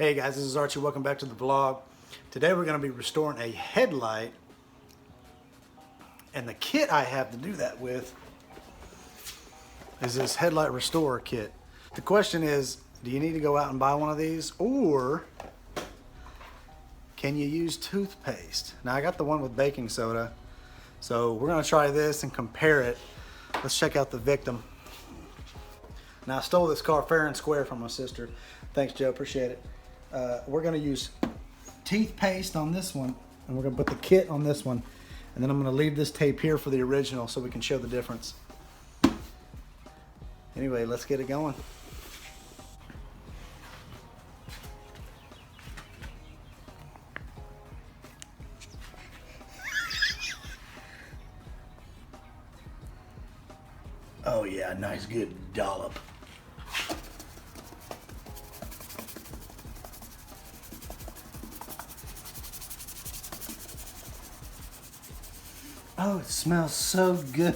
Hey guys, this is Archie. Welcome back to the vlog. Today we're going to be restoring a headlight, and the kit I have to do that with is this headlight restorer kit. The question is, do you need to go out and buy one of these, or can you use toothpaste? Now I got the one with baking soda, so we're going to try this and compare it. Let's check out the victim. Now I stole this car fair and square from my sister. Thanks, Joe, appreciate it. We're going to use toothpaste on this one, and we're going to put the kit on this one, and then I'm going to leave this tape here for the original so we can show the difference. Anyway, let's get it going. Oh yeah, nice good dollop. Oh, it smells so good.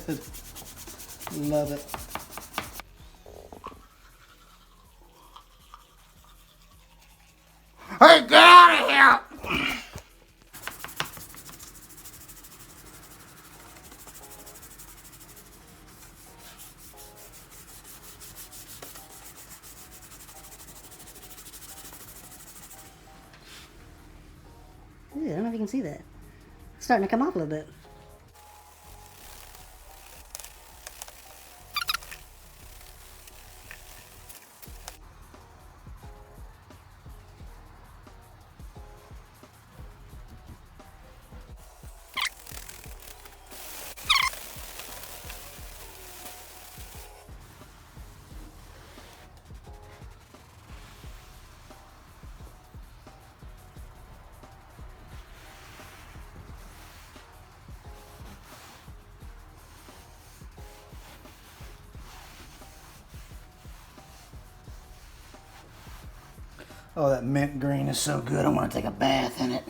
Love it. Hey, get out of here! Ooh, I don't know if you can see that. It's starting to come off a little bit. Oh, that mint green is so good. I want to take a bath in it.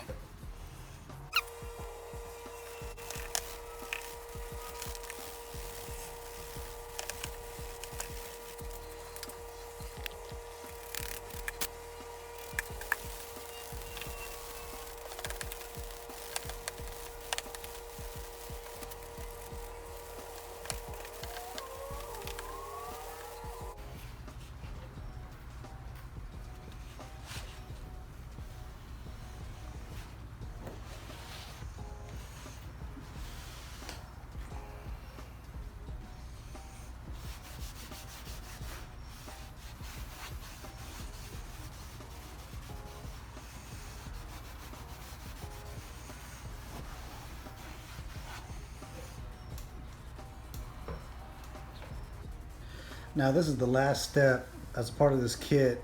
Now this is the last step as part of this kit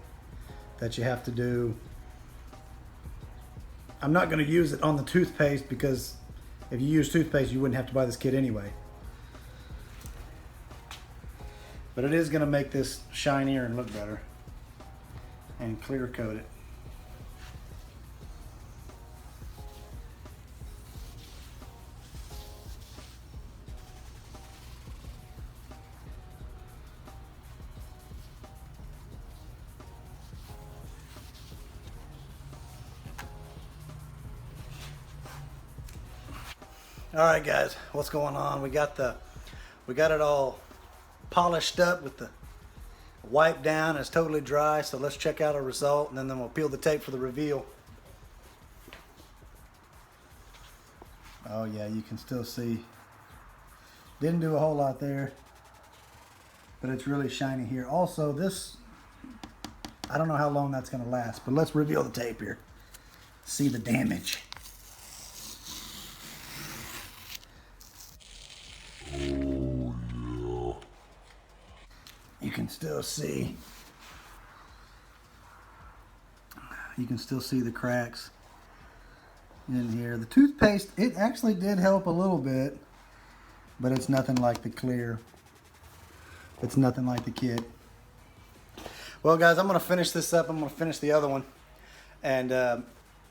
that you have to do. I'm not going to use it on the toothpaste because if you use toothpaste you wouldn't have to buy this kit anyway. But it is going to make this shinier and look better and clear coat it. All right, guys, what's going on? We got it all polished up with the wipe down. It's totally dry, so let's check out our result, and then we'll peel the tape for the reveal. Oh yeah, you can still see. Didn't do a whole lot there, but it's really shiny here. Also, this, I don't know how long that's going to last, but let's reveal the tape here. See the damage. You can still see the cracks in here. The toothpaste, it actually did help a little bit, but it's nothing like the clear. It's nothing like the kit. Well guys, I'm gonna finish this up. I'm gonna finish the other one, and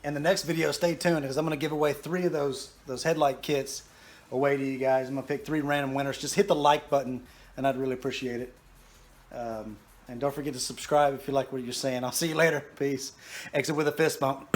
in the next video, stay tuned, because I'm gonna give away 3 of those headlight kits away to you guys. I'm gonna pick 3 random winners. Just hit the like button and I'd really appreciate it. And don't forget to subscribe if you like what you're saying. I'll see you later. Peace. Exit with a fist bump.